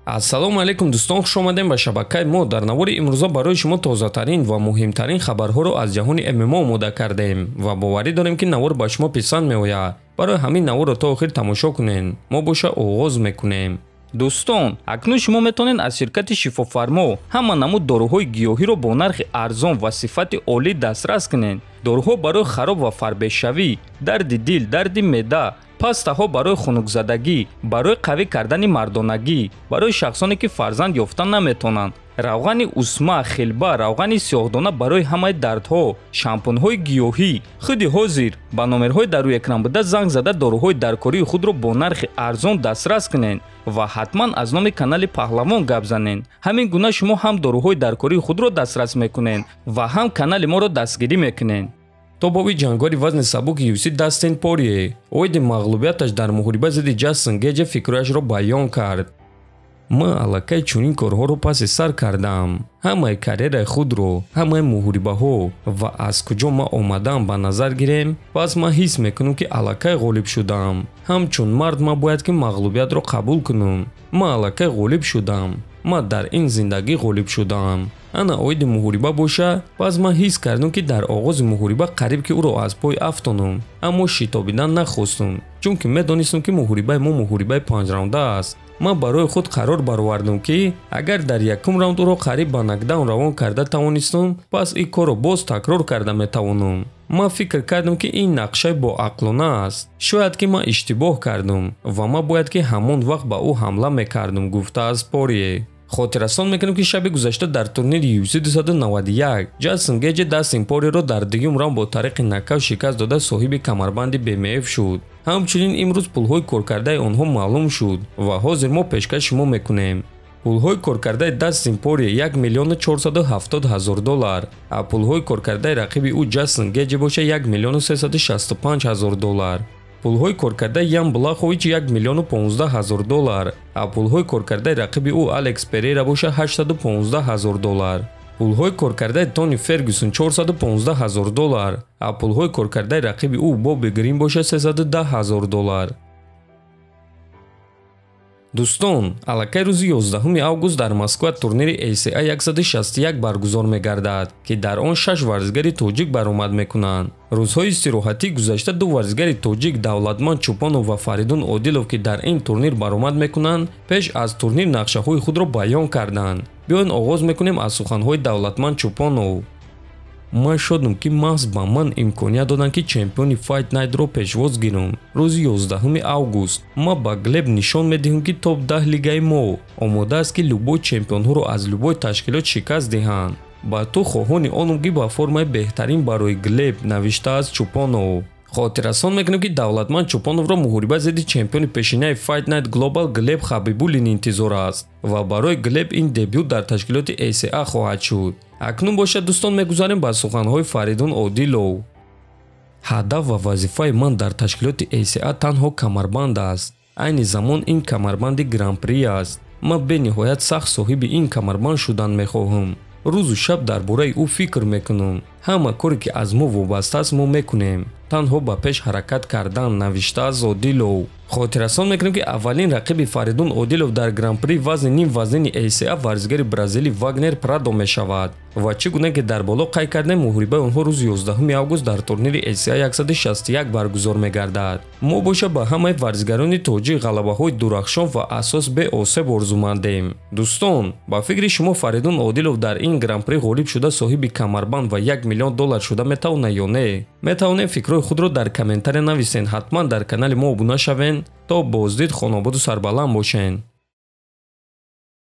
ассалому алайкум дӯстон, хуш омадем ба шабакаи мо. Дар навори имрӯза барои шумо тозатарин ва муҳимтарин хабарҳоро аз ҷаҳони ММО омода кардем ва боварӣ дорем ки навор ба шумо писанд меояд. барои ҳамин наворро то охир тамошо кунед. мо боша оғоз мекунем. дӯстон, акнун шумо метавонед аз ширкати шифофармо ҳама намуд доруҳои гиёҳиро бо нархи арзон ва сифати олӣ дастрас кунед. доруҳо барои хароб ва фарбешавӣ, дарди дил, дарди меъда, пастаҳо барои хунукзадагӣ, барои қавӣ кардани мардонагӣ, барои шахсоне ки фарзанд ёфта наметавонанд, равғани усма, хилба, равғани сиёҳдона барои ҳамаи дардҳо, шампунҳои гиёҳӣ. худи ҳозир ба номерҳои дар рӯи экран буда занг зада доруҳои даркории худро бо нархи арзон дастрас кунед ва ҳатман аз номи канали паҳлавон гап занед. ҳамин гуна шумо ҳам доруҳои даркории худро дастрас мекунед ва ҳам канали моро дастгирӣ мекунед. тобоби ҷангори вазни сабуки UFC Дастин Порие оиди мағлубияташ дар муҳориба зидди Ҷастин Гейҷ фикрҳояшро баён кард. ман аллакай чунин корҳоро паси сар кардам. ҳамаи карьераи худро, ҳамаи муҳорибаҳо ва аз куҷо ман омадам ба назар гирем, пас ман ҳис мекунам ки аллакай ғолиб шудам. ҳамчун мард ман бояд ки мағлубиятро қабул кунам. ман аллакай ғолиб шудам. ман дар ин зиндагӣ ғолиб шудам. ана оиди муҳориба боша, пас ман ҳис кардам ки дар оғози муҳориба қариб ки ӯро аз пой афтонам, аммо шитобидан нахостам, чунки медонистам ки муҳорибаи мо муҳорибаи 5 раунда аст. ман барои худ қарор баровардам ки агар дар якум раунд ӯро қариб ба нокдаун равон карда тавонистам, пас ин корро боз такрор карда метавонам. ман фикр кардам ки ин нақшаи боақлона аст. шояд ки ман иштибоҳ кардам ва ман бояд ки ҳамон вақт ба ӯ ҳамла мекардам, гуфтааст Порие. хотиррасон мекунем ки шаби гузашта дар турнири UFC 291 Ҷастин Гейҷ Дастин Пориеро дар дуюм раунд бо тариқи нокаут шикаст дода соҳиби камарбанди BMF шуд. ҳамчунин имрӯз пулҳои коркардаи онҳо маълум шуд ва ҳозир мо пешкаши шумо мекунем. пулҳои коркардаи Дастин Порие $1 млн 470 000 $, а пулҳои коркардаи рақиби ӯ Ҷастин Гейҷ боша $1 млн 365 000 $. пулҳои коркардаи Ян Блахович $1 млн 15 000 $, а пулҳои коркардаи рақиби ӯ Алекс Перейра боша $815 000. пулҳои коркардаи Тони Фергюсон $415 000, а пулҳои коркардаи рақиби ӯ Боби Грин боша $310 000. дӯстон, аллакай рӯзи 11 август дар Москва турнири ACI 161 баргузор мегардад ки дар он 6 варзигари тоҷик баромад мекунанд. рӯзҳои истироҳатии гузашта ду варзигари тоҷик Давлатманд Чӯпонов ва Фаридун Одилов ки дар ин турнир баромад мекунанд, пеш аз турнир нақшаҳои худро баён карданд. биёед оғоз мекунем аз суханҳои Давлатманд Чӯпонов. ман шодам ки маҳз ба ман имконият доданд ки чемпиони Fight Night-ро пешвоз гирам. рӯзи 11 август ман ба Глеб нишон медиҳам ки топ 10 лигаи мо омода аст ки любой чемпионҳоро аз любой ташкилот шикаст диҳанд. ба ту хоҳони онам ки ба формаи беҳтарин барои Глеб, навиштааст Чӯпонов. хотиррасон мекунем ки Давлатманд Чӯпоновро муҳориба зидди чемпиони пешинаи Fight Night Global Глеб Хабибуллин интизор аст ва барои Глеб ин дебют дар ташкилоти ACA хоҳад шуд. акнун бошад дӯстон, мегузарем ба суханҳои Фаридун Одилов. ҳадаф ва вазифаи ман дар ташкилоти ACA танҳо камарбанд аст. айни замон ин камарбанди гран-при аст. ман бениҳоят сахт соҳиби ин камарбанд шудан мехоҳам. рӯзу шаб дар бораи ӯ фикр мекунам. ҳама коре ки аз мо вобаста аст мо мекунем. танҳо ба пеш ҳаракат кардан, навиштааст Одилов. хотиррасон мекунем ки аввалин рақиби Фаридун Одилов дар гран-при вазни ним вазнини ACA варзигари бразилӣ Вагнер Прадо мешавад ва чӣ гуна ки дар боло қайд кардем муҳорибаи онҳо рӯзи 11 август дар турнири ACA 161 баргузор мегардад. мо боша ба ҳамаи варзигарони тоҷик ғалабаҳои дурахшон ва асос беосеб орзумандем. дӯстон, ба фикри шумо Фаридун Одилов дар ин гран-при ғолиб шуда соҳиби камарбанд ва $1 млн $, шуда метавонад ё не? метавонед фикрҳои худро дар комментария нависен. ҳатман дар канали мо обуна шавен. то боздид хонободу сарбаланд бошен.